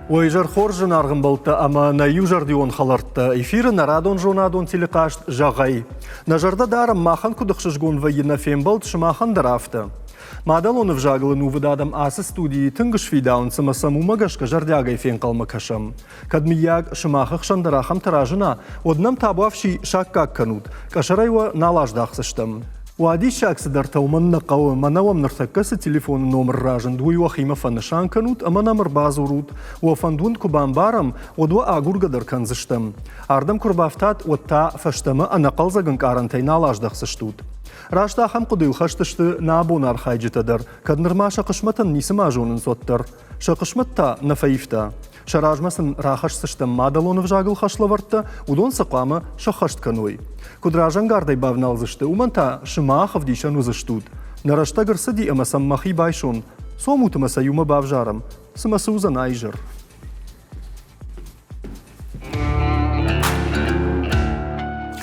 Ойжар хоржын арғын болты, ама на южардион халарты. Эфирі нарадон жонадон телекашт жағай. Нажарда дарым махан кудықшыжгон вайына фем болт шымахан дарафты. Мадал оны вжағылы нувыдадам асы студии түнгіш фидаун сымасаму магашка жардягай фен қалма кашам. Кадмияг шымахық шандарахам таражына, однам табуавши шаккак канут, кашарайва налаждақсыштым. وادي شاك سدرت ومن قوي منا ومنرتكس التليفون نومر راجن دوي وخيمة فنشان كنوت أما نمر بازورود وفندون كوبان بارم ودوا أقول قدر كان زشتم أردم كربافتات وتا فشتما أنا قلزا جن كارنتين علاج دخسشتوت راشتا خم قديو خشتشت نابو نار خايجة تدر كد نرماشا قشمتا نيسما جون نسوتر شقشمتا نفيفتا شراج مثلا راخش سشتم مادلون فجاغل خشلورتا ودون سقامة شخشت كنوي كدراجن قاردي بابنال زشت ومنتا شماخ فديشان وزشتود نرشتا قرصدي اما سمخي بايشون صوموت مسيوم بافجارم سمسوزا نايجر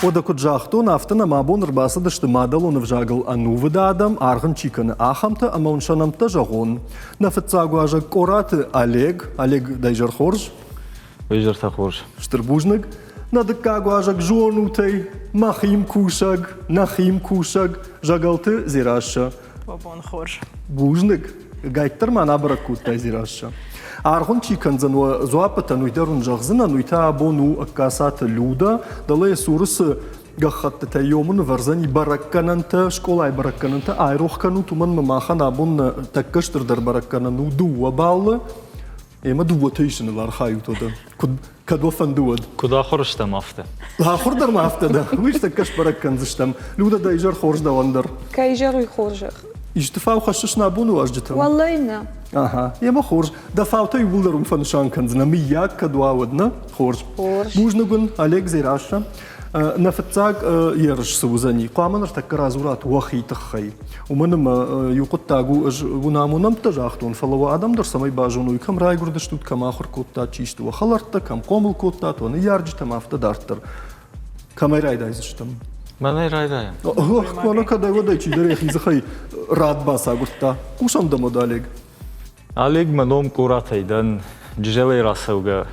ودا كجاختو نافتنا مابون رباسة دشت مادلون فجاغل انو ودادم ارغن چيكن اخمتا اما ونشانمتا جاغون نفتساغو اجا كورات Олег دايجر خورج ويجر تخورج شتربوجنق ندكاغو اجا جوانوتي مخيم كوشاغ نخيم كوشاغ جاغلت زيراشا وابون خورج بوجنق غايتر ما نابركوت تاي زيراشا ارغن چيكن زنو زوابتا نويدرون جاغزنا نويتا بونو اكاسات لودا دلي سورس غخت تيومن ورزني بركننت شكولاي بركننت ايروخ كانو تمن ماخنا بون تكشتر در بركننو دو وبال اما دو تيشن الارخايو تودا كد وفندود كد اخرش تمافته اخر در مافته ده ويش تكش بركن زشتم لودا دايجر خورج دا وندر كايجر يخورج اجتفاو خششنا بونو اجتم والله إنا اها يما خورج دفاوتي ولدرم فنشان كنزنا مياك كدواودنا خورج بوجنغن Олег زيراشا نفتاق يرش سوزاني قامن ارتكر ازورات وخي تخي ومنما يقطاغو ونامونم تجاختون فلو ادم در سمي باجونو يكم راي غردشتوت كما اخر كوتا تشيشت وخلرت كم قومل كوتا تو يارج تمافت دارتر كما راي دايزشتم من رايدايم وانا كدا ودايچي دريخي زخي راد باسا غرتا كوشم دمو Олег Олег منوم كوراتايدن جيجلي راسوغا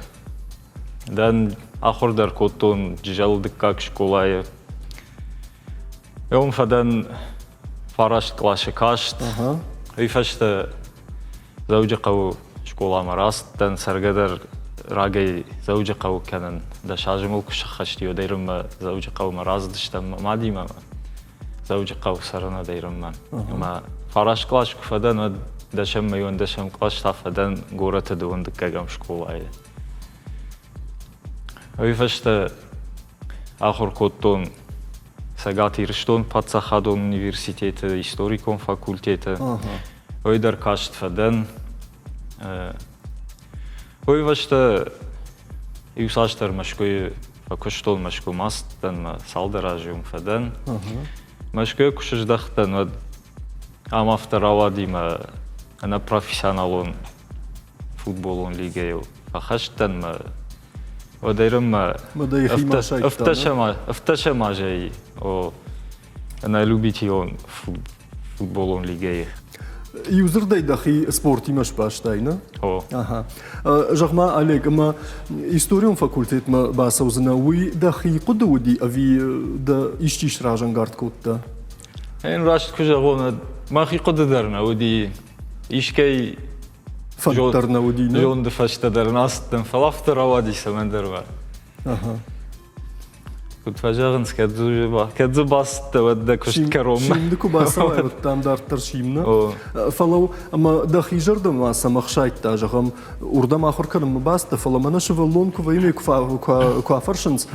دن آخر در کوتون جل دکاک شکلای اون فدن فارشت کلاش کاشت ویفشت زوج قو شکلا مراست دن سرگدر راگی زوج قو کنن دشاجمو کشخشتی و دیرم زوج قو مراست دشتم مادی ما زوج قو سرنا دیرم من ما فارشت کلاش کفدن و دشم میون دشم کلاش تفدن گورت دون دکاگم شکلای ويفشت آخر كوتون ساعاتي رشتون باتساخادون университет историкون فاكولتيت ويدر كاشت فدن ويفشت يوساشتر مشكوي فكشتون مشكو ماستن ما سالدراجيوم فدن مشكوي كشش دختن ود ама второвади ما أنا профессионалон футболон лигею فخشتن ما وديرم افتشم جاي او انا любитель футболон лиги يوزر داي دخي سبورتي مش باشتاينا اها جغما Олег ما историон факультет ما باسوزناوي دخي قدودي افي دا اشتيش راجن غارد كوتا ان راشت كجغونا ما خي قدرنا ودي اشكي فانترنا ودينا جون دفشت در ناستن فلافتر وادي سمندر اها كنت فجاغنس كدزو باست ودا كشت كروم شيمدكو باسا تام دارتر شيمنا فلو اما دخي جرد ما سمخشايت تاجغم وردم اخر كلمه باست فلو ما نشفلون كويمي كوافرشنز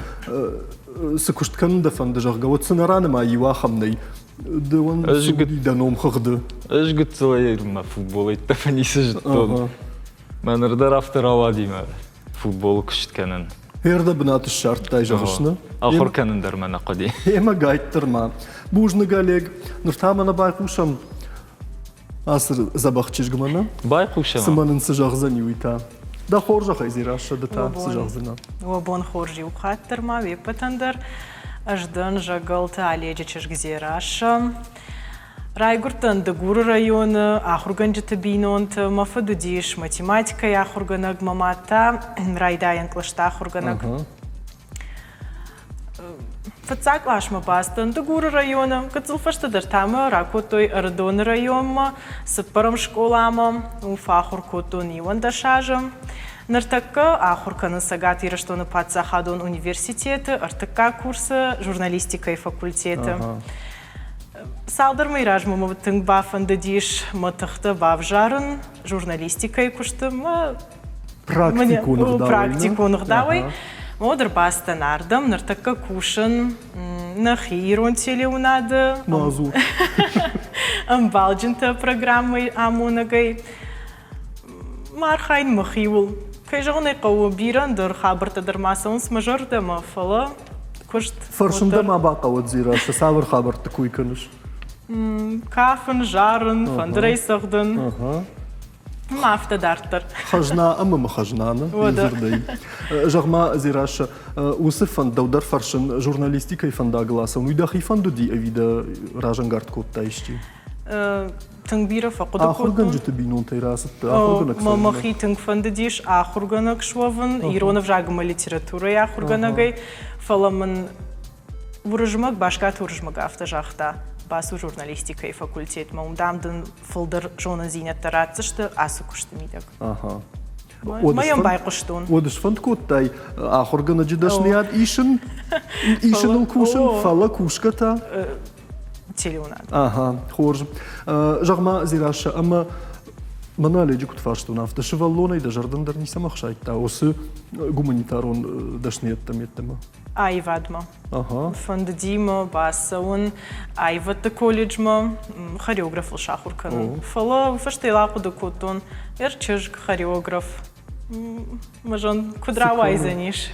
سكشت كن دفن دجغ قوت سنران ما يواخمني دوان سودي دانوم خغد اش قلت صغير ما فوتبول يتفني سجدتون ما نردر افتر اوادي ما فوتبول كشت كانن هيردا بنات الشرط تايجغشنا اخر كانن در ما نقدي اما قايتر ما بوجنا Олег نرتامنا بايقوشم اسر زبخچيش гмана بايقوشم سمانن سجغزني ويتا دا خورجا خيزيراش دتا سجغزنا وابون خورجي وخاطر ما ويبتندر أجدن جغلت عليه جيش جزيراش Райгуртан Дагур районы, Ахурганджита бинонт, Мафадудиш, математика Ахурганаг, Мамата, Райдаян Клашта Ахурганаг. Фацак Ашма Бастан, Дагур района, Кацулфашта Дартама, Ракотой Ардон райома, Сапарам школама, Уфахур Котон Ивандашажам. Нартака Ахуркана Сагат Ираштона Пацахадон университеты, Артака курса журналистика и факультеты. Салдар Майражма Маватынг Бафан Дадиш Матахта Бавжаран, журналистика и куштам практику нагдавай. Модер Баста Нардам, Нартака Кушан, Нахирон Телеунада, Мазу. Амбалджинта программы Амунагай, Мархайн Махиул. Кайжоне Каубиран, Дор Хабарта Дармасан с мажорда Мафала. Фаршунда Мабака вот Зираша, Савр Хабар такой каныш. Кафен, Жарен, Фандрей Сахден. Мафта Дартер. Хажна, а мы хажнана. Жагма Зираша, Усыфан Даудар Фаршин, журналистика и фанда гласа. Ну и дахи фанду ди авида Ражангард кот тайщи. Тангбира факуда Ахурган житы бинон тайрасат. Мамахи тынг фандадиш Ахурганак шваван. Иронов жагма литература Ахурганагай. Фаламан вуржмак башкат вуржмак автожахта. Басу журналистика и факультет. Маумдамдан фылдыр жона зинет таратсышты асу куштымидак. Ага. Майам байкуштун. Одыш фанд кот тай. Ахурган аджидашният ишен кушен фала кушката. Телеунад. Ага, хорж. Жагма Зираша, ама мана леджи кут фаштун афта шеваллона и дажардан дар не самах шайта. Осы гуманитарон дашният таметтема. Айвадма. Ага. Фандадима, басаун, айвата колледжма, хореограф Шахуркан. Фала фаштелаку докутун, эрчежк хореограф. Мажан кудравайзаниш.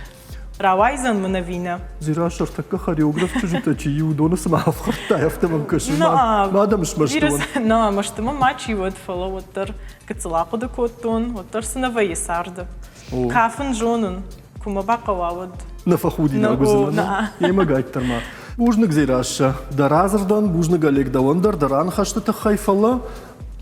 Равайзан манавина. Зираша така хореограф чужита чи юдона самаф харта афтамам кашима. Мадам шмаштун. На, маштама мачи вот фала вотар кацлаку докутун, вотар сынавай сарда. Кафен жонун, кума бакававад. На фахуди на гузелана. Ема гайтарма. Бужнак Зираша, да разардан, бужнак Олег Давандар, даран хаштата хайфала.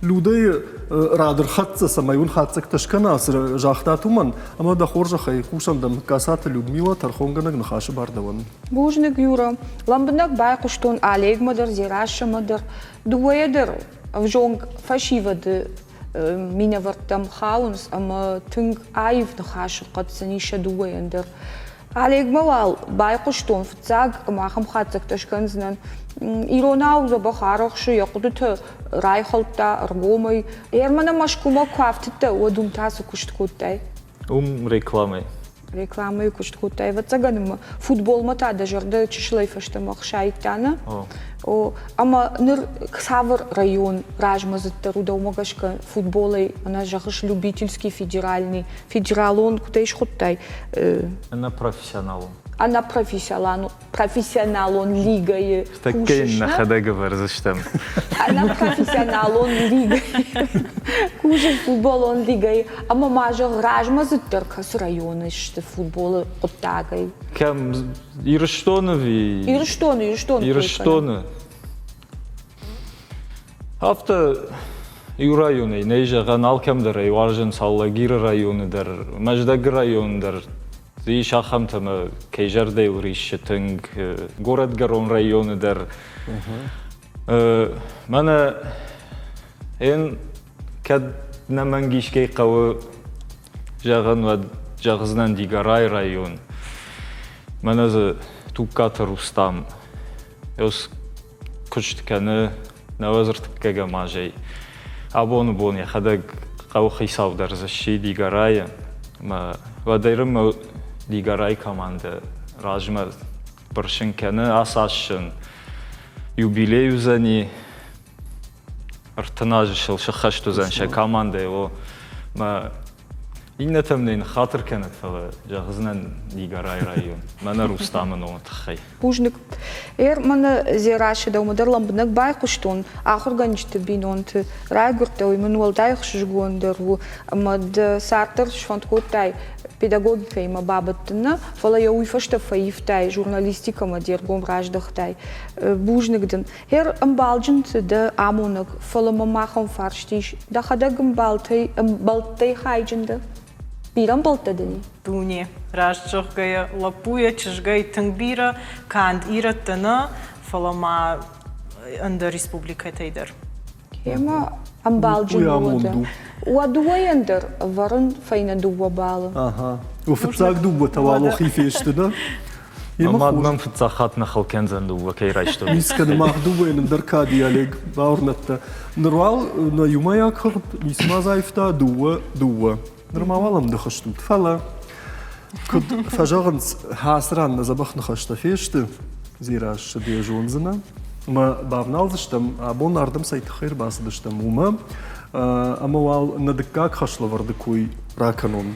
Людей радер хатца самайун хатцак ташкана сыр жахта туман, ама да хоржа хай кушамдам касата Людмила Тархонганак нахашы бардаван. Бужнак Юра, ламбнак байкуштун Олег мадыр, Зираша мадыр, дуэдер в жонг фашивады меня вартам хаунс, ама тынг айв нахашы қатсаниша дуэдер. Олег мавал байкуштун фцаг махам хатцак ташканзнан. Иронау за бахарахши якудута райхалта аргомай. Ермана машкума кафтта одумтасу кушткуттай. Рекламой. Рекламой кушткуттай. Вацаганма футбол мата дажарда чишлай фаштамах шайтана. Ама ныр Ксавр район ражмазатта рудаумагашка футболай она жахыш любительский федералон кутайш хуттай. Она профессионал. Она профессионал он лигой. Такие на хода говорят, за что? Она профессионал он лигой. Кушает футбол он лигой. А мама же ражма за терка с района, что футбол оттагай. Кем Ирштонови? Ирштоны. Авто и районы. Нейже канал кем дар, Варжен Саллагир районы дар, Маждаг район дар. Зі шахамтама кейжардейл ришетінг, город гарон районы дар. Мана ен кәд намангишкей қауы жағын ва жағызынан дигарай район. Мана зі туккаты Рустам. Ес күштікәні навазыртыккәге мажай. Абоны я хадаг қауы қисаудар заши дигарай. Вадайрым дигарай команда ражма біршінкені асашын юбилею зани артынажы шылшы қашту занша команда его иннетімнен қатыр кәнет фалы жағызынан дигарай район. Мана Рустамын оны тұқай. Бужник. Мана Зираши да умадар ламбнак байқуштун ахырган житы бинонты райгурта уймын уалдай қшыжгуандар мад сартыр шфанткотай педагогика има бабаттына, фала я уйфашта фаифтай, журналистика ма дергом раждахтай, бужнигден. Хер амбалджент да амонак, фала мамахан фарштиш, да хада гамбалтай, амбалтай хайдженда. Бирам балтадани. Дуни. Ражджахгая лапуя, чижгай тангбира, канд иратана, фалама анда республика тайдар. Хема амбалджен вода. Уадуаендер варен файна дуа бала. Ага. وفتاك دوبة توالو خيفيش تدا. مادمم فتاخات نخل كنزن دو وكي رايشتو. ميسكن ما دوبة ندر كادي عليك باورنتا. نروال نا يوما ياكخب ميسما زايفتا دوة. نرماوالم دخشتم تفلا. كد فجاغنس حاسران نزبخ نخشتا فيشت. زيراش دي جونزنا. ما بابنالزشتم абон ардым сайты خير басдыштым ума. Амавал надыккак хашлаварды куй раканун.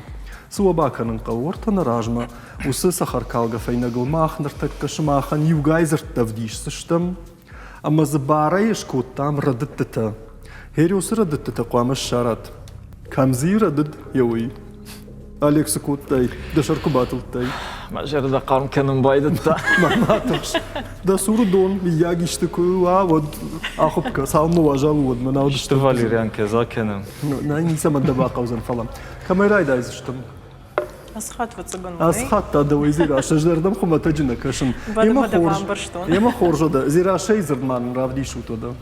Суабаканын калвортана ражма. Усы сахаркалга файнагылмах нартакка шымахан югайзыртта вдишсыштым. Ама забарай шкоттам радыттыта. Хери усы радыттыта куамыш шарат. Камзи радыд яуи. Алекс Куттай, да шаркубатылтай. Мажерда қарым кенім байдытта. Маматыш. Да сурдон, ягишты куа, вот ахопка, салну важал вот, мана вот. Что валериан кеза кенім. На не сама дабака узан фалам. Камерай дайзыштым. Асхат вацаган. Асхат та да зира шаждардам хумата джина кашын. Ема хоржода, зира шейзерман равдишу тода.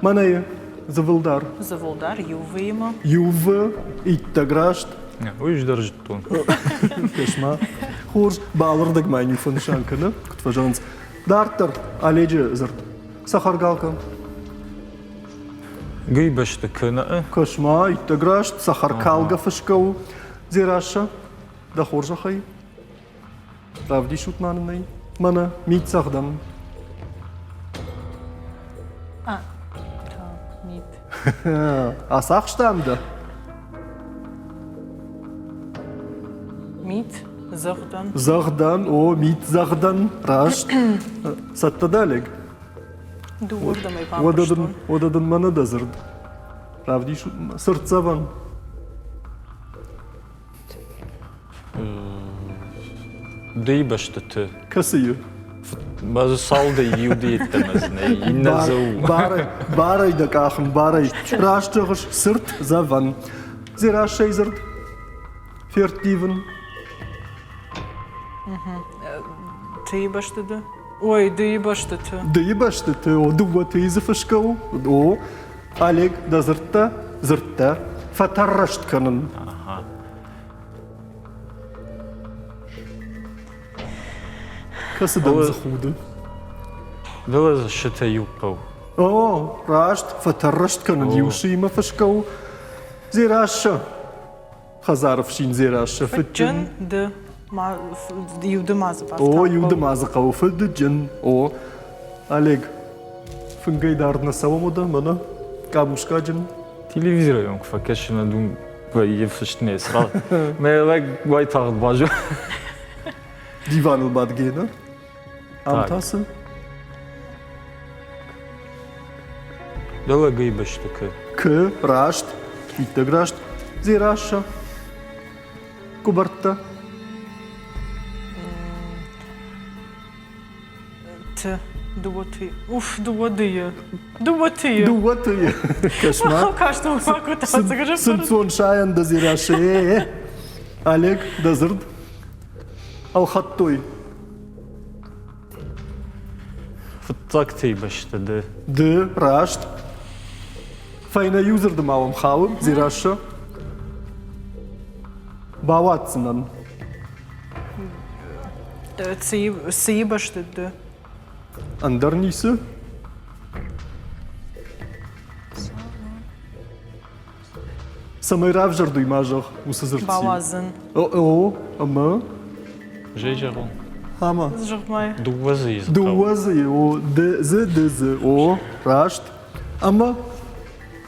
Манай завылдар. Завылдар, ювы има. Ювы, иттаграшт. Уйш держит тон. Кешма. Хорж балырдык майни фуншанканы. Кутфажанс. Дартер, аледжи зырт. Сахаргалка. Гейбашты кына. Кешма, иттаграшт, сахаркалга фышкау. Зираша. Да хоржа хай. Равдишут маннай. Мана митсахдан. Асах штамда. Мит, Захдан. Захдан, о, мит Захдан, рашт. Саттадалег. Дуордам и Одадан мана дазырд. Равдиш сырцаван. Дейбашты ты. Касıyı. Bazı salda yiyordu ettemez ne. Yine zau. Барай да кахым, барай. Раштығыш сырт заван. Зира шейзырд. Фертивен. Ты баштыды. Ой, да баштыты. Дыйбашты ты, о, дуба ты зафышкау. О, Олег да зыртта. Фатарраштканын. Касыдан захуды. Вылаза шыта юппау. О, рашт, фатарраштканын юши има фышкау. Зираша. Хазаров шин зираша. Фатчын, да. Юды мазы баста. О, юды мазы қау фылды джин. О, Олег. Фынгайдардна савамуда, мана. Кабушка джин. Телевизор yok fakat şuna dün böyle fıştı sıra. Melek vay tağıt bacı. Divanıl badgena. Amtası. Dala gıybaştı ki. К, рашт, иттаграшт, зираша. Кубарта. Ты, дуоты. Уф, дуодыя. Дуотыя. Дуаты. Кошмар. Кажется, могу так загажать. Сынцон шаян да зираше. Олег да зырд. Алхаттой. Fıttak teybaştı de. Д, рашт. Файна юзер да малым халым, зираша. Баватсынан. Сы баштыды. Андарнисы. Самайрав жардуй мажах, усазырти. Балазын. О, ама. Жейжарон. Ама. Зжахмай. Duvazı yazık. Дуазы, о, дызы, о, рашт. Ама.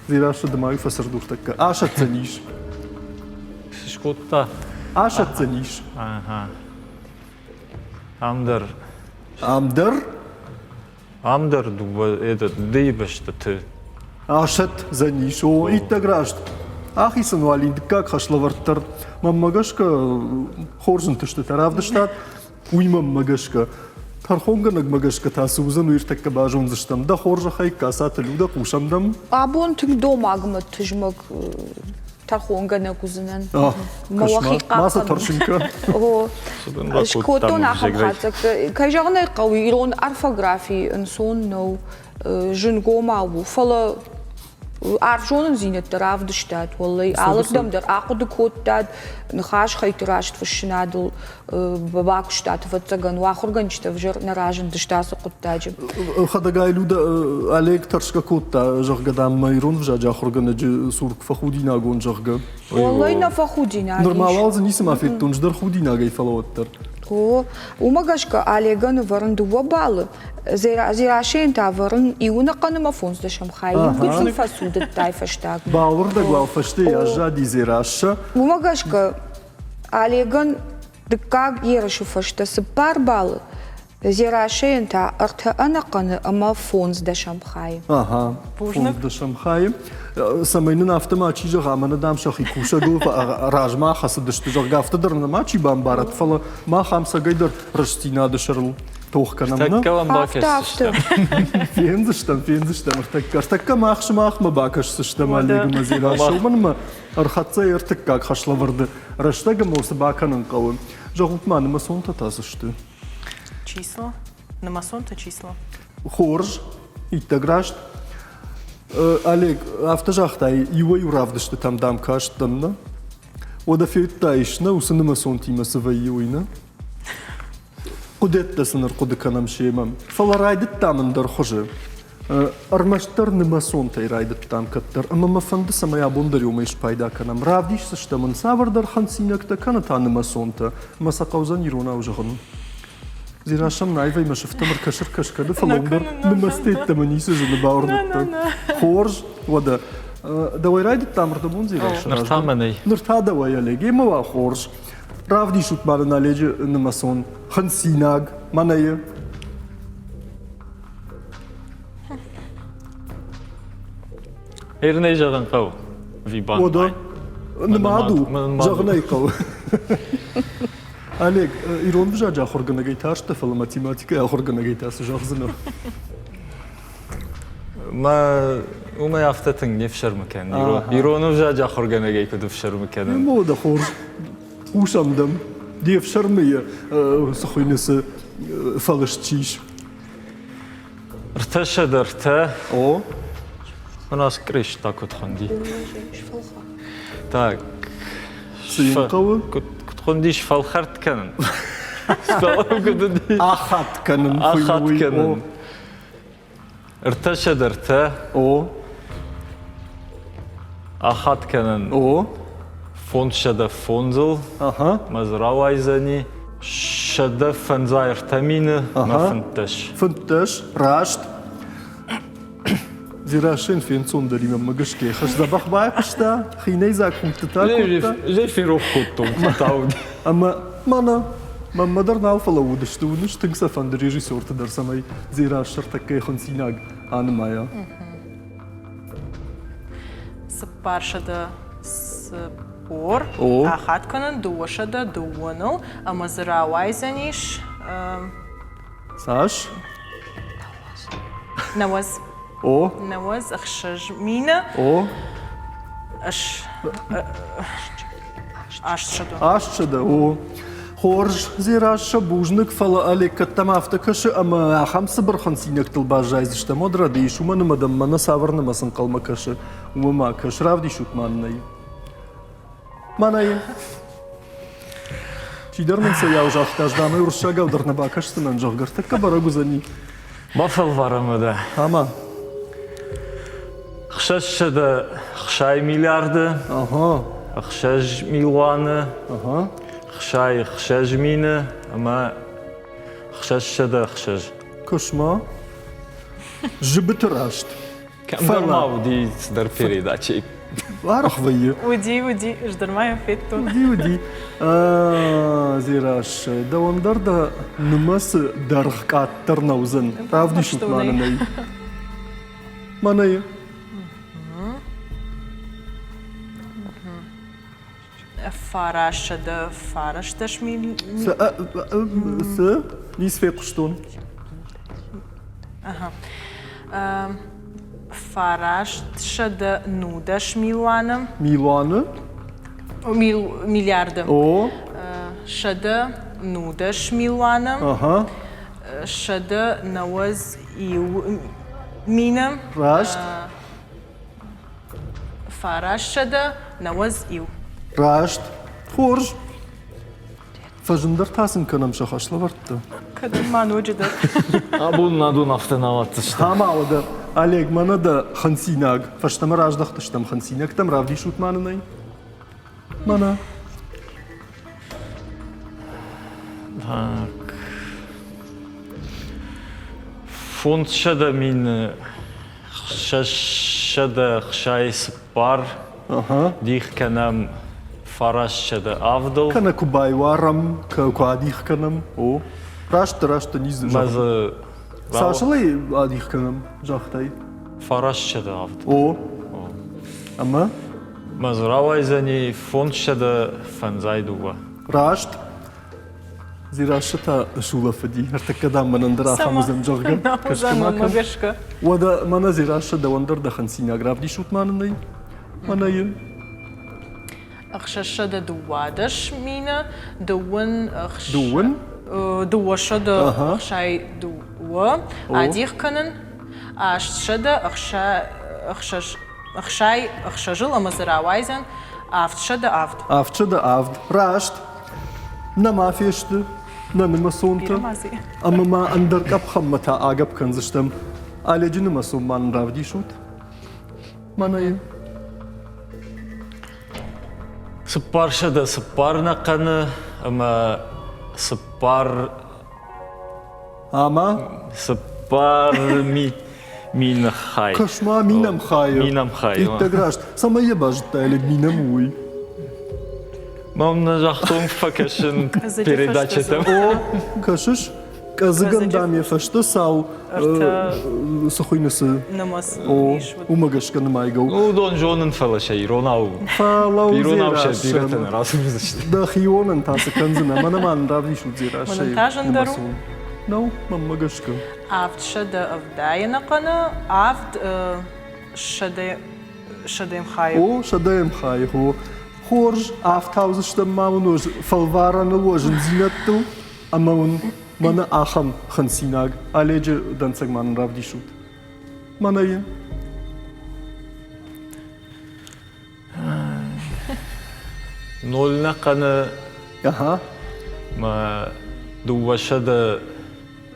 Зираша да маю фасардух така. Аша цениш. Şkotta. Аша цениш. Aha. Amdar. Амдар. Amdar duva этот дейбашты ты. Ашат заниш. О, иттаграшт. ахисын валиндикка хашлаварттар. Маммагашка хоржын тышты таравдыштат. Уймам магашка. Тархонганаг магашка тасузан уиртакка бажон зыштам. Да хоржа хайка сателюда кушамдам. Абон тынг домагмы тыжмак тархонгана кузынан. Маса таршинка. Шкотон ахамхацак. Кайжагнай қауи ирон орфографии инсон нау жингомау. Фала аржонын зинеттер авдыштат. Валлай алыкдамдар ақуды коттад. Нахаш хайтырашт фашинадыл бабакуштат ватсаган. Вахурганчта вжир наражен дыштасы коттаджи. Хадагай люда Олег таршка котта жагадам майрон вжаджа хурганаджи сурк фахудина гон жага. Валлай на фахудина. Нормалал занисим афеттун ждар худина гай фалаваттар. О, умагашка Олеган варн дуа балы. Зирашен та варн иуна каныма фонс дашам хай. Гүлфин фасудет тай фаштаг. Бауырда гвал фаште яжа дизираша. Умагашка Олеган дыккаг ерышу фашта сыпар балы. Зирашен та арта анаканы ама фонс дашам хай. Ага, фонс дашам хай. Самайнын автоматчи жагамана дам шахи куша гул ражма хасы дышты жага автодырна мачи бамбарат фала ма хамса гайдар растина дышырл. Тоħkanamna. Takka bakax. Fienzistam. Takka maħx ma bakax sistem għallig mażira. Xawman ma arħatza jirtikka għaxla vardi. Rashtaga ma usabaka nanqawim. Ġaħut ma nima sonta ta' sishtu. Число. На масон-то число. Хорж, иттаграшт. Олег, автожахтай, его юравдышты там дам каштанна. Ода фейтайшна, усаныма сонтима савайюйна. قدرت لسنر قد كنام شيمام فلا رايدت تامن در خجه ارمشتر نماسون تي رايدت تام كتر اما ما فند سما يابون در يوم ايش بايدا كنام رافديش سشتمن ساور در خنسينك تا كانت تا نماسون تا ما سقوزن يرونا وجهن زيرا شم نايفي ما شفت مر كشر كشكد فلوندر نمستيت تمنيس جن باورنت خورج ودا دوي رايدت تامر دبون زيرا شم نرتامني نرتا دوي لگي ما خورج Правди шут мара належе на масон. Хансинаг, маная. Ирней жаган қау. Вибан. Ода. Намаду. Жагнай қау. Олег, ирон вжаджа хоргана гейташ, тафала математика, хоргана гейтас жагзына. ما وما يفتتن نفشر مكان يرونو جاجا خرجنا جاي كده فشر مكان مو ده خورج. وشامدم ديف شرمية سخوينس فلشتيش ارتشا درتا او انا سكريش تاكو تخندي تاك سينقوى كنت خنديش فالخرت كان اخت كان اخت كان ارتشا درتا او اخت كان او فونت شدا فونزل اها مزراويزني شدا فنزاير تامينه ما فنتش فنتش راشت زراشين فين صندري ما مقشكي خش دبخ بايقشتا خيني زاك كنت تاكل جاي في روح خطهم تعود اما مانا ما درنا فلو دشتونش تنسى فن ريجيسور تدر سمي زراش شرطك خنسيناق انا مايا سبارشدا спор, ахатканан дуашада дуанал, амазрауайзаниш Саш наваз О наваз ахшажмина О ашшада О Хорж зираша бужник фала алек каттамафтакашы ама хамсы бір хансинек тылбажайзы шта модра дейш уманы мадам мана саварны масын қалмакашы умама кашрав дейшут маннай Манай. Чидармынса я уже ахтажданы уршага ударна бакаштынан жоғгартакка барагу зани. Бафал варамада. Ама. Хшашшада хшай миллиарды. Ага. Хшаж милуаны. Ага. Хшай хшаж мины. Ама хшашшада хшаж. Кошма. Жибытырашт. Камдармау ди дар передачи. Арахвайы. уди ждармая феттон Уди. Зираш. Да ондарда нымасы дархкаттыр наузын. Правди шут мананай. Манай. Фарашада фарашташ мил... Лис фекштун. Фарашада нудаш милана. Милуаны. Миллиарда. О. Шада нудаш милана. Ага. Шада наваз ию мина. Рашт. Фарашада наваз ию. Рашт. Хорж. Фажындар тасын кынам шахашла вартты. Kadın manucudur. Абун надун автонаватты что. Хамалда. Олег, мана да хансинаг. Фаштам раждахты штам хансинаг. Там равди шут манынай. Мана. Так. Фонд шада мин шада хшай спар. Ага. Дих канам фараш шада авдал. Кана кубай варам, куадих канам. О. Рашт низ. Маза Сашалай адих канам. Жахтай. фараш шада авдал. О. Ама. Маза равайзани фонд шада фанзайдува. Рашт. Зирашта шула фади. Артакада манандра хамузам жорга. Узанın magashka. Вада мана зирашта да вандер да хансинаг равди шут манынай. Манайын. Akşaşada duvadaş mina. Duvan Дуын. Duvaşada Aha. akşay duva. Adih kanın. Aşşada akşajıl ama zıravayzen. Avtşada avt. Авча да авд. Рашт. На мафиешты. На намасонта. Bilemezdi. Ама ма андер кап хаммата агап канзыштам. Аледжи намасон ман равди шут. Манайын. Спар шада спар нақаны, ама спар Ама. спар мин хай. Кашма минам хаю. Минам хай. Иттаграшт. Сама ебажта Олег минам уй. Мам на жахтон факашын Казачы передача там. О. Кашыш. Казыган даме фашты сау. Сухойнысы. Namaz. О. Умагашка намайгау. Ну, Дон Жонын фалашай, Ронау. Фалау Иронау ще зирашын. директен разумыз işte. Да хионан тасы канзына. Мана ман равди шут зирашай. Монтажын дару? Ну, мамагашка. Avtşada avdayına kanı. Avt şadayım hayır. О, шадаем хайхо. Хорж афтаузышта мамунуж фалвараны ложын зинатту. Амаун мана ахам хансинаг. Аледжи данцаг ман равди шут. Манайын. Нол нақаны, Аха. ма дува шада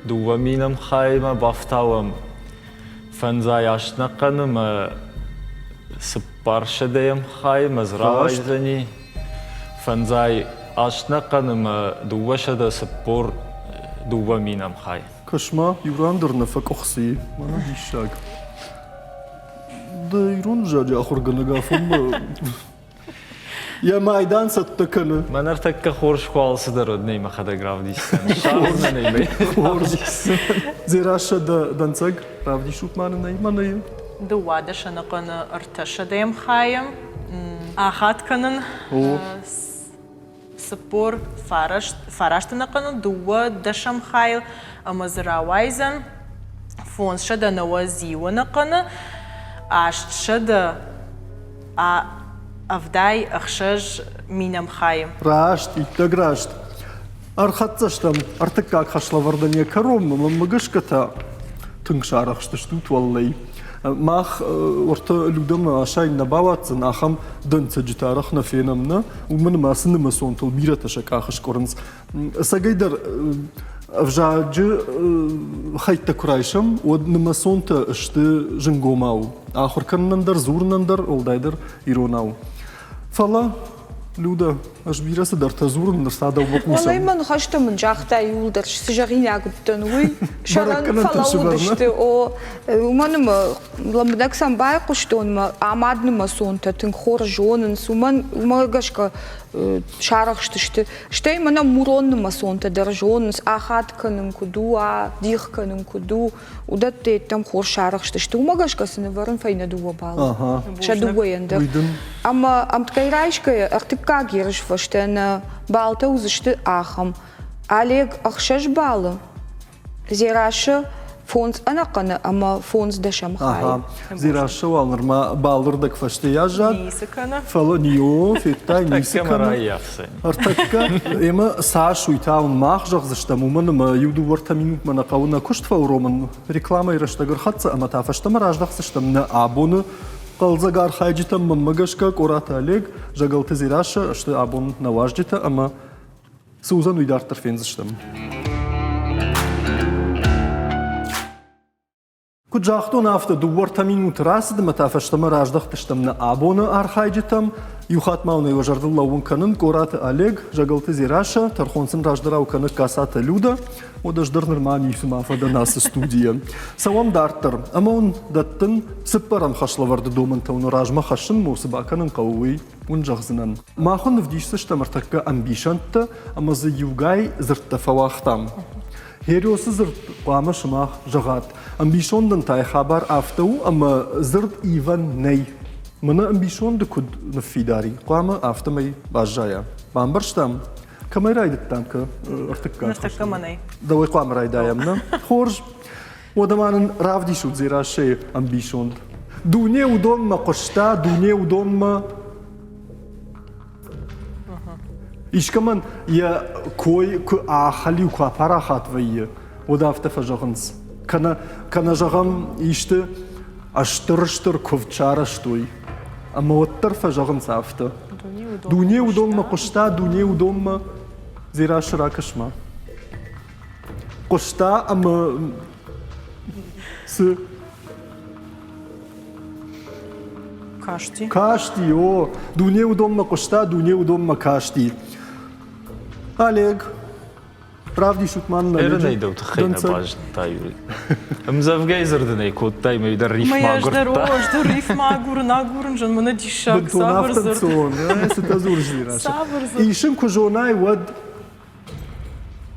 дува минам хай, ма бафтавам фанзай аш нақаны, ма спар шадаям хай, ма зравайзани фанзай аш нақаны, ма дува шада спор дува минам хай. Кашма юрандырны факохси. Мана дишаг. Да юрун жаджа ахурганы гафым. Я майдан саттаканы. Мен артакка хорш хвалсыдар одней махада гравдисен. Шарна не бей. Зираша да данцаг равди шут манынай. Манайын. Duvada şana kanı ırta şadayım hayım. Ahat kanın. О. Spor faraştına kanı. Duva daşam hayıl. Ama zıravayzen. Fons şada nava zivana kanı. Aşt şada avday akşaj minam hayım. Рашт, иттаграшт. Архатсаштам, артыкак хашлавардания кором, мамагашката тыңшарахшты штут валлай. Мах орта людам ашай набаватсан ахам дынца житарах на фенамна, умын масын масонтал мирата шакахаш корынс. Сагайдар вжаджы хайта курайшам, од намасонта шты жынгомау. Ахурканнандар, зурнандар, олдайдар иронау. Фала, Люда, аж бирасы дар тазурын сада Валай вакусам. ман хаштамын жақта юлдар сыжағин агыттан уй. Шаран Бараккана фалаудышты о уманым ламбдаксан бай куштон ма амадны ма сонта тын хор жонын суман умагашка шарахштышты. Штей мана муронны масонта держонс, ахатканым куду, а дихканым куду. Удат те там хор шарахштышты. Умагашкасыны варын файна дуа бал. Шадуэндер. Ама ткайрайшкая артыкка гирш фаштена балта узышты ахам. Олег ахшаш балы. Зирашы фонс анаканы, ама фонс дашамхай. Зирашы валнырма балырдык фаштыяжат. Нисыканы. Фала нио, феттай, нисыканы. Артакка, ема саш уйтаун мах жағзышта муманыма юду варта минут мана қауына күштфа уромын реклама ирыштагыр хатса, ама тафаштама раждақсыштам на абоны қалзагар хайджитам мамагашка кората Олег, жагалты зирашы, что абон наважджита, ама сузан уйдартыр фензыштам. Куджахтон афта дуворта минут раз да тафаштама раждахтыштам на абоны архайджитам, юхатмауна его жардыллауын канын кората Олег, жагалты зираша, тархонсын раждырау каны касата люда, одаждыр нырмани юсымафада насы студия. Савам дарттыр, ама он даттын сыппаран хашлаварды домынта уны ражма хашын мусыбаканын қауый он жағзынан. Махон вдишсыштам артакка амбишантта, ама зы югай зыртта фавахтам. Хериосы зырт қуамы шымақ жағат. Амбишондын тай хабар афтау, ама зырт иван ней. Мына амбишонды күд нфидари. Қуамы афтамай бажжая. Бамбарштам. Камай райдыттан ка артыкка? Артыкка манай. Давай қуамы райдаямна. Хорж. Одаманын равдишуд зираше амбишонд. Дуне удонма қошта, дуне удонма... Ишкаман я кой ахали ку апарахат вайе одафта фажагынс. Кана жагам иште аштырыштыр ковчара штой. Ама оттар фажагынс афта. Дуне удонма қошта, дуне удонма зираш ракашма. Қошта ама с Кашти. Кашти, о, дуне удонма қошта, дуне удонма кашти. Олег, правди шутман на леджа. Ерней да утхайна бажн тайури. Мзавгай зырдынай кодтай мейда рифма Маяждар гурта. ождар рифма гурын агурын жан мына дишак сабыр зырд. Бентон автомцион, это зуржираш. Сабыр зырд. Ишим кужонай вад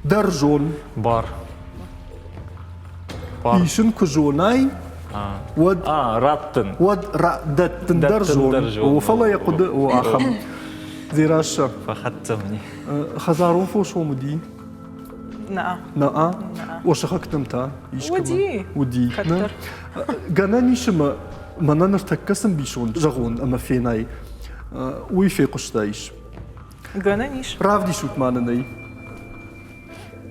даржон. Бар. Ишим кужонай вад раттын. вад даттын даржон. Офала якуды о ахам. Зираша. Фахаттамни. Хазарон фошо муди. На. На. Ошахактымта. Уди. Уди. Каттар. Гана нишима мана нартаккасым бишон жагон ама фенай. Уй фе куштайш. Гана ниш. Правди шутманынай.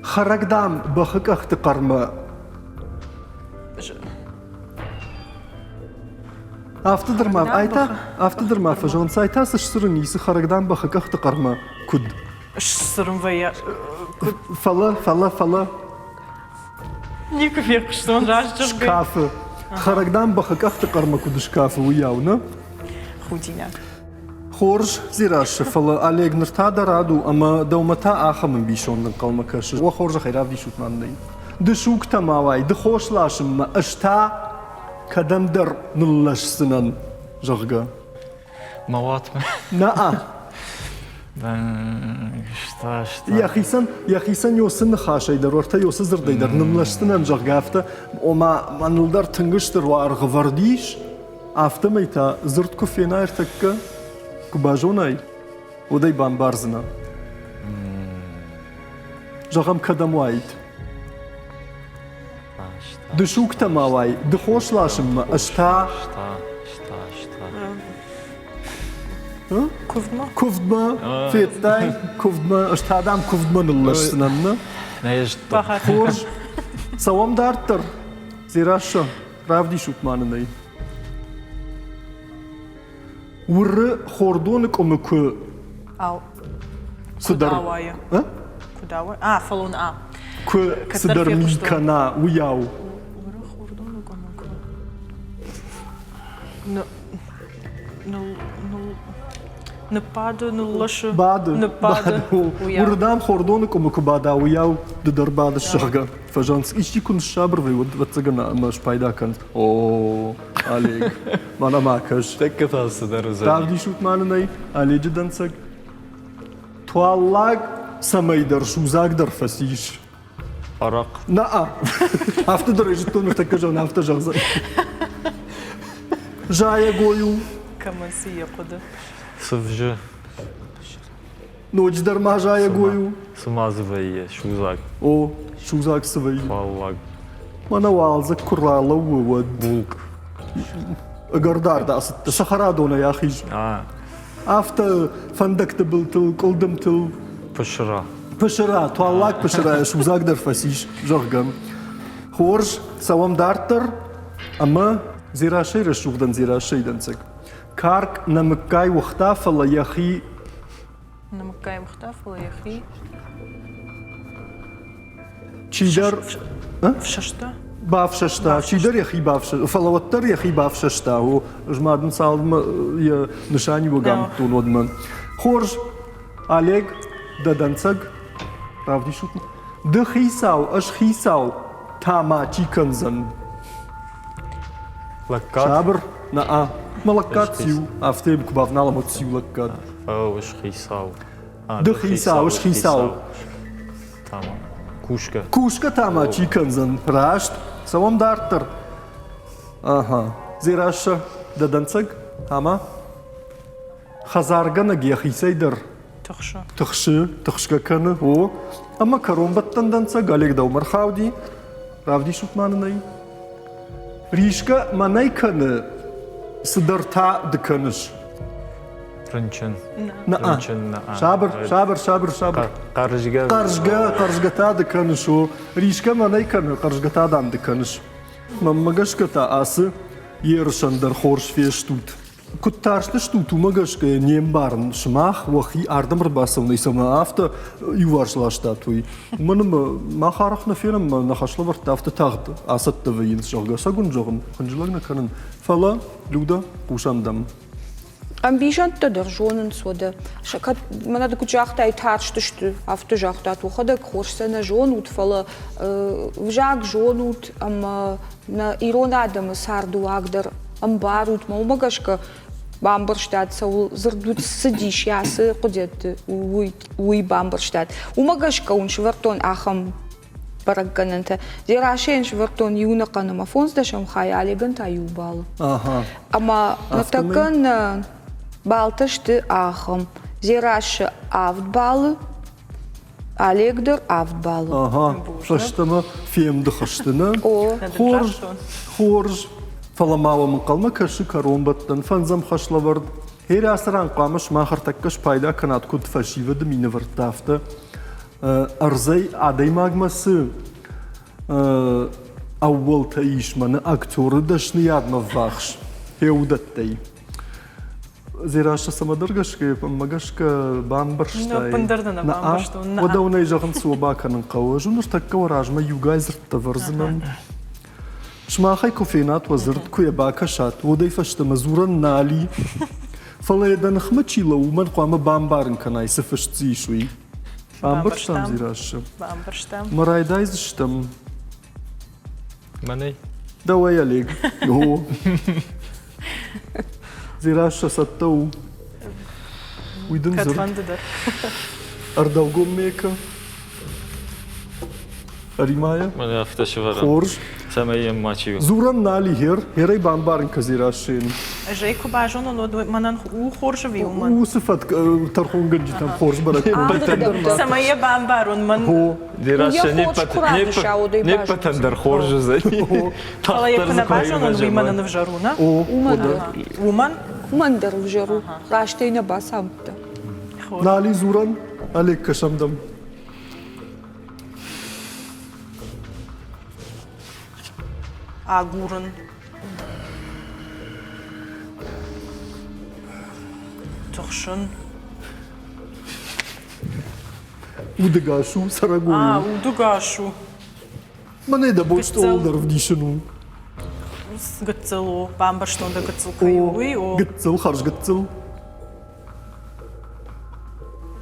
Харагдам бахыкахты карма. Автодырма фажон сайтасы шсырын исы харагдам бахыкахты карма куд. Сырым вая. Фала. Ников я что он раждыр. Шкафы. Харагдам бахыкахты карма куд шкафы уяуна. Худина. Хорж зирашы фала Олег ныртада раду, ама даумата ахамын бишондын калмакашы. Уа хоржа хайрав дишутмандай. Дышук тамавай, дыхошлашымма, ашта кадамдар ныллашсынан жағга. Маватмы. Наа. Что? Яхисан йосын хашайдар, орта йосы зырдайдар, ныллашсынан жағга афта, ома манылдар тыңгыштыр ва арғывардиш, афта майта зырт куфена ертакка, кубажонай, одай бамбарзына. Жағам кадамуайд. Дышук тамавай, дыхошлашымма, ашта... Кувдма. Кувдма, феттай, кувдма, аштадам кувдма ныллашсынанна. Бахат. Хорж, савам дарттыр, зираша, равди шутманынай. Уры хордонық омыкы Ау. сыдар... Кудавая. Кудавая. Фалон а. Кы сыдар микана уяу. Напада, ныллашы. Бады. Напада. Урыдам хордонық омыкы бада уяу дыдар бады шыға. Фажанс, иши күн шабырвай, вот цыгана маш пайдакан. О, Олег, мана макаш. Так катался, да, раза. Равди шутманынай, Оледжи дансак. Туаллаг самайдар шузагдыр фасиш. Арақ. Наа. Авто дорожит тонур так жан авто жагза. Жая гою. Камаси якуды. Сывжы. Ночдар ма жая гою. Сымазывайе. Шузак. О, шузаг свай. Туаллаг. Мана валза курала увад. Булк. Гардар да асыт. Сахарадона яхиж. Авто фандакты былтыл, колдымтыл. Пышыра. Пышыра, туаллаг пышыра, шузагдыр фасиш жаггам. Хорж савам дартыр, ама зирашей решугдан зирашейдан цик. Карк намыккай ухтафала яхи Намыккай мухтафала яхи. чидар В шашта? бавшашта, чидар яхи бавша, фалаваттар яхи бавшашта, о жмадын салдма я нишани вогам тунодман. Хорж Олег даданцаг, правди шутно. Да хисау, аш хисау, тама чиканзан. Лаккат. Шабр на малакат сиу, а в теб кубавнала мот сиу лаккат. Уж хисау. Да хисау, аш хисау. Тама. Кушка. Кушка тама чиканзан, рашт, савам дартер. Ага, зираша даданцаг, ама. Хазарга на гехисайдер. Тохша. Тахшка кана, о. Ама каромбаттан данцаг, Олег дау мархауди. Правди шутмананай. Ришка манай кана. Сыдарта дыканыш. Рынчын. На Рынчын на. Шабр. Қаржыға. Қаржгата дыканыш о. Ришка манай кана, қаржгатадан дыканыш. Мамагашката асы ершандар хорш фештут. Куттаршты штуту магашка нембарн шмах вахи ардамр басовный сама авто юваршлашта туй. Манам махарах на фирм нахашлавар тафта тагд асатта вин жога сагун жогн ханжлагна канан фала люда пушандам. Амбижан тадержонен сода. Шакат мана да кучахта и тарштышты авто жахта тухада хорсена жон утфала вжак жонут ам на иронадам сарду агдар амбарут маумагашка Бамберштадт саул зырдут сидиш ясы кудет уй Бамберштадт. Умагашка он швартон ахам баракгананта. Зирашен швартон юна канама фонсдашам хаялиган та юбал. Ага. Ама натакан балташты ахам. Зираш авдбалы, Олегдер авдбалы. Ага. Фаштама фем дхаштына. О, Хорж фаламава мақалма каши каромбаттан фанзам хашлавард. Хери асран қамыш махар таккаш пайда канат куд фашивады мина вартафта. Арзай адай магмасы ауыл таишманы актеры дашны ядма вахш. Хеудаттай. Зираша самадыргашка, магашка бамбарштай. Пандардана бамбарштун. Вода унай жағын суабаканын қауы. Жуныр такка варажма югайзыртта варзынан. Шмахай кофейнат вазырт куя бакашат, водай фашта мазуран нали. Фалайдан хмачила уман қуама бамбарын канай сафашци шуй. Бамбарштам зираша. Бамбарштам. Марайдай зыштам. Манай. Давай, Олег. Йо. Зираша саттау. Уйдын зыр. Катвандыдар. Ардалгом мека. Аримая. Мане автошевара. Хорж. Самайем мачио. Зуран нали хер. Херай бамбарын казирашин. Жейко бажон он манан у хоржеви уман. Усыфат тархунган житам хорж барак. Самая бамбар он ман. Хо. Дираша не патандар хоржу за ни. Фала якна бажон он виманан в жаруна. Уман. Мандар в жару. Раштейна басамта. Нали зуран. Олег кашамдам. Агурын. Тохшын. Удыгашу, сарагою. Удугашу. Мане да больше Гыцел. олдар в дишину. Гыцелу. Бамбарштон да гыцелкаюй. Гыцел, харж гыцел.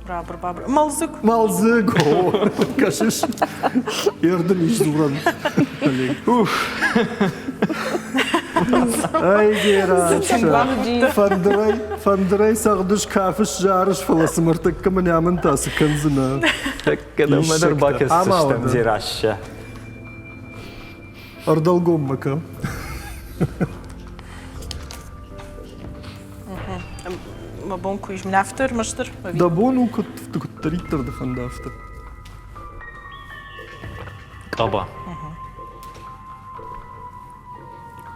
Бабр. Малзык. Малзык. О, кашиш. Ердым иш зуран. Олег. Ай, Гераша. Бахди. Фандрей сагдыш кафыш жарыш фаласымыртык камынямын тасы кынзына. Kada madar bakes Ama sistem orada. ziraşşa. Ардалгом мака. ما بونكو يجم نفتر مشتر Да бону кut тариттер да хандафта. Qaba.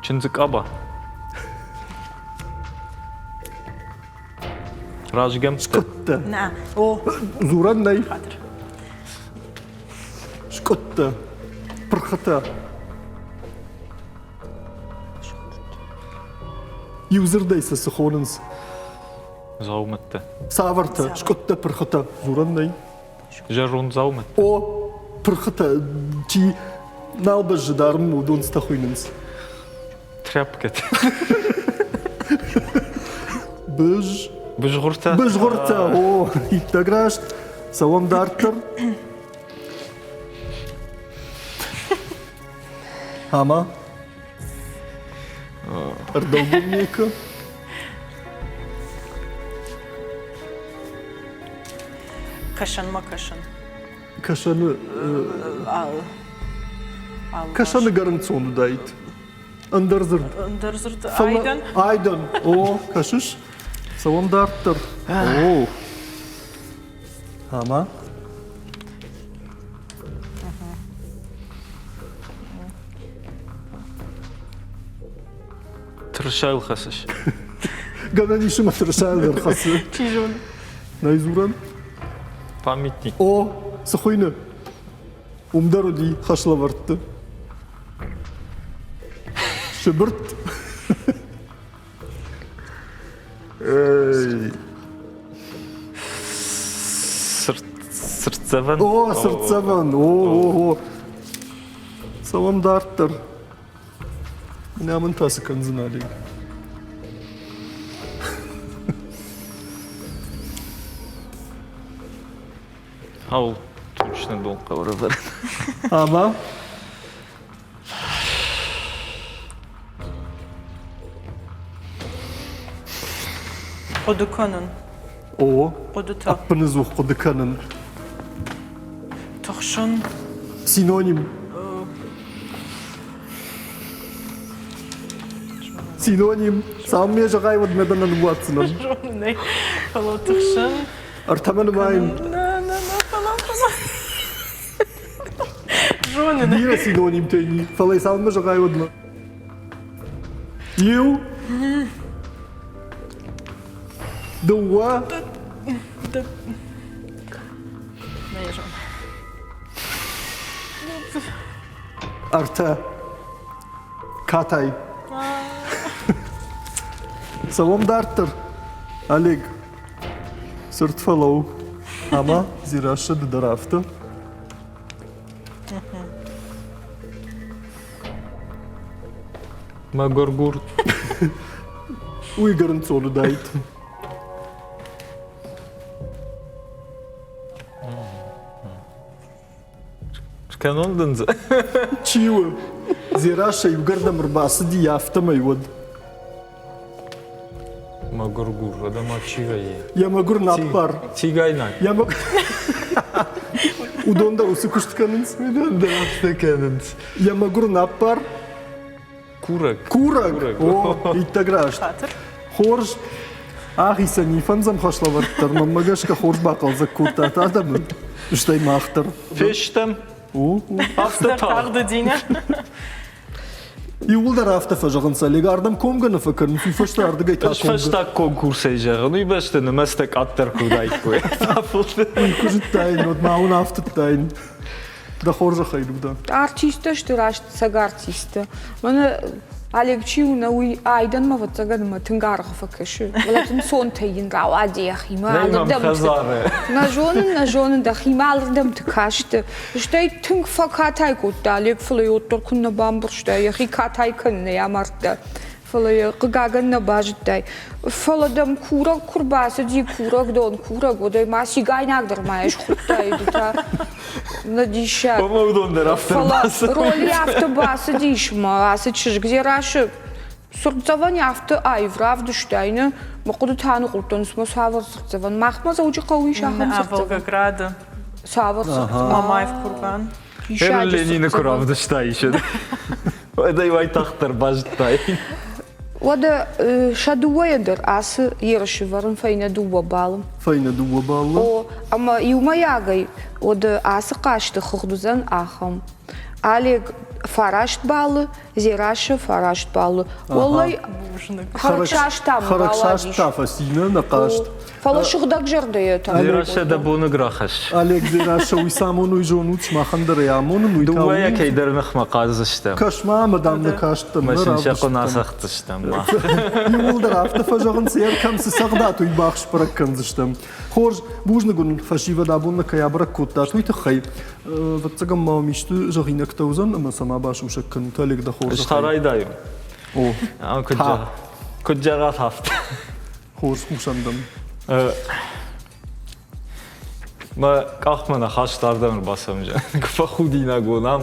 Çünkü qaba. Rajgam. Шкутта. نعم او Зуран най. خاطر Шкутта. Прхата. Юзердей са сахоненс. Zaumatte. Саварта. Шкутта прхата. Зуран най. Jarun zaumat. О, прхата. Ти налбаш жадарм удон стахуйненс. Trapket. Бж. Bujgurta. Бжгорта. О, иттаграш. Салам дартер. Ама. Ардалгумника. كشن ما كشن Кашаны ал Кашаны гарантиону дайт. Андерзер. ندرزرد ايضا Айдан. О, кашыш. Салам дартер. О. Ама. Tırşayıl xasış. Гананиши матрашайлер хасы. تيجون Найзуран. Памятник. О, сахуйны. Умдаруди хашлавартты. Шыбырт. Эй. Sırtseven. О, сырцаван. О. Салам дартер. Нямын тасы канзынали. Al. Türkçüne dol kavralar. Ама. قدكنن О. قدتا Аппаны зух кудыканын. تخشن Синоним. Синоним. Сам мне жагай вот меданан ватсынын. جوني فلو تخشن Артаман майм. لا لا لا فلا فلا جوني Нира синоним тейни. Фалай сам мне жагай вот ма. Ю. Дуа. ما يجون Арта. Катай. Салам дартер. Олег. Сыртфалоу. Ама зираша ддарафта. Magorgur. Уйгарн цолу дайт. Kanondınız. Чива. Зираша югарда мрбасы ди яфта майвод. Magorgur. Adam açıgayı. Ямагур наппар. Tigaynak. Ямаг. Удонда усукуштыканынс. Neden haftakanınız? Ямагур наппар. Kurak. Курак. Курак. О, иттаграш. خاطر Хорж. Ахи санифанзам хашлаварттар. Мамагашка хорж бақалзак куртат адамын. Үштай мақтар. Feştem. О. Hafta tak. تاخذ دينا Юлдар афта фажагынса. Легардам комганы факарын. Фифашта ардыгай та комгы. Feştak konkurs ejağın. Uybeşten mestek attır kudayt koy. Кужиттайн. Вот маун афтыттайн. Да хоржа хайруда. Артиста что раш сага артиста. Мана Олег Чиуна уи айдан ма вот сага ма тынгарх факэши. Валатын сон тайын гавади яхима. Neymam kazarı. На жонын да хималырдам тыкашты. Штай тынг факатай кутта Олег флоёттор кунна бамбур штай яхи катай кынна ямарта. Флоё кыгагынна бажыттай. Флодам кура курбасы ди курак дон курак одай маси гайнагдыр маеш хуттай дута. Надиша. Помогдон der Фала afterbası. роли автобасы дишма, асы чиж, где раши Сұртзаван яфты айврав дүштайны, мұқыды таны құлттан үсма савыр сұртзаван. Мақмаз аучы қауи шахын сұртзаван. Волгограда, Савыр сұртзаван. Мамаев, Курган. Her Ленина kuravdı işte. O da yuvaytaktır bajtay. Ода шадуэдер асы ершиварын файна дуба балым. Файна дуба баллы. О, ама юмаягай ода асы кашты хурдузан ахам. Алег фарашт балы, зирашы фарашт балы. Олай харакшаштам Харакшаштаф асина нақашт. Фала шухдак жерде там. Ziraşa da bunu grahış. Алек зираша уйсамон уйжонут шмахандыр ямон уйтау. Duvaya keydermek makaz işte. Кашма мадамны кашты. Машин şakı nasaktı işte. Юлдар авто фажагын сер камсы сагдат уй бахш паракканзыштым. Хорж бужнагун фашива да бунна каябра кутта туйты хай. Вот цагам мамишты жагинак таузан ама сама баш ушаккан талек да хорж. Sarayдayım. О, Ama kucağa hafta. хорж мушандам. Ma kalkmana haşlardan basamca. Kıfa hudina gonam.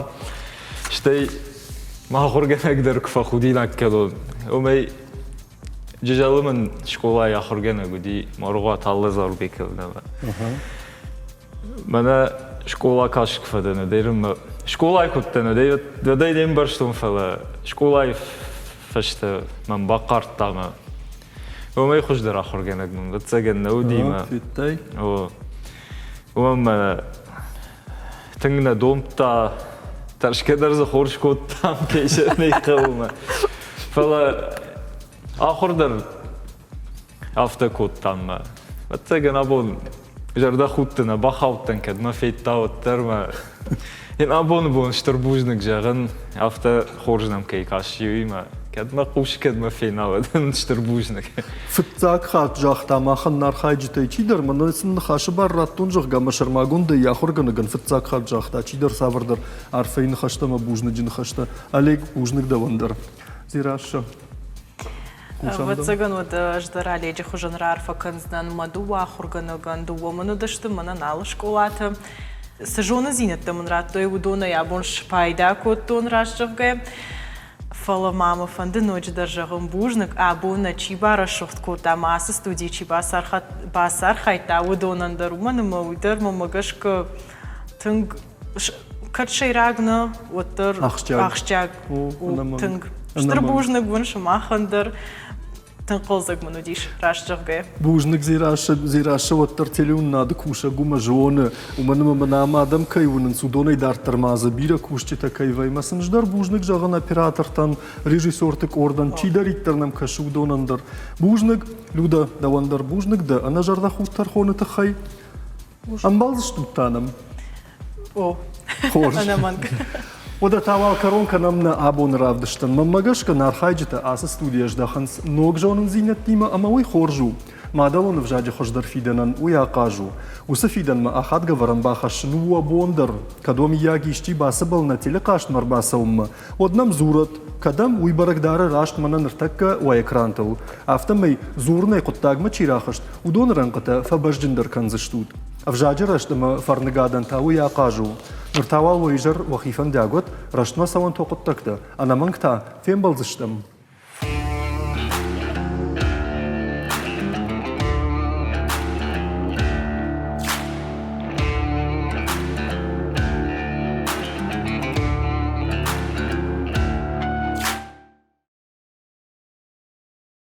İşte ma horgana gider kıfa hudina kelon. Omey Cicalımın şkolaya horgana gudi maruğa tallı zar bekildi. Bana şkola kaç kıfadını derim. Şkolay kuttana deyip dedeydim baştum falan. Şkolay fıştı man bakartta mı? Omey hoşdur horgana gudum. Vatsagan naudima. Фиттай. O. Ama tengna domta tarşkedarza horş kottam keşene kavma. Fala ahırdır hafta kottam ma. Hatta gana bon jarda xuttana baxavttan kadma fettavttarma. En abon bon şturbuznik jagın hafta horjnam kay kaşıyma. Kadma qush kadma fenawadan şturbuznik. Фитцак хат жахта махан нархай житай чидер манасın хашы бар раттун жах гамашармагун да яхорганаган фитцак хат жахта чидер савырдыр арфейн хаштама бужны жин хашта алек бужник да вандар зираша Вацаган ода ждарали еджи хужанра арфа канзнан мадуа хурганаган дуа ману дашты мана налы школата. Сажона зинетта манрат той удона ябонш пайда коттон рашчавгай. Фала мама фанды ночь держагам бужник, а бу на чибара шохтко там асы студии чиба басар хайта удонан даруман маудар мамагашка тынг катшайрагна отыр ахчак тынг штыр бужник бунш махандар тынқолзак манудиш рашчавгай. бужник зираша ваттар телеун нады куша гума жоны уманама манама адам кайвунын судонай дартар маза бира кушчита кайваймасын ждар бужник жаган оператортан режиссертык ордан чидариттернам кашу донандар бужник люда давандар бужник да ана жарда хуттар хоны тахай амбалзыш туттанам О, хорж анаманка. Ода тавал коронка нам на абон равдыштан. Мамагашка нархайджита аса студия ждаханс ног жонын зинят тима, ама ой хоржу. Мадалон в жаде хождар фиданан уя кажу. Уса фидан ма ахат гаваран бахаш нуа бондар. Кадом яги ишти баса был на теле кашт марбаса умма. Однам зурат. Кадам уй барагдара рашт мана ныртакка уа экрантал. Автамай зурнай куттагма чирахашт. Удон ранката фабажджиндар канзыштуд. В жаде раштама фарныгадан та уя кажу. Ныртавал уйжар вахифан дягот, раштма саван тоқыттакта. Анамангта фембалзыштам.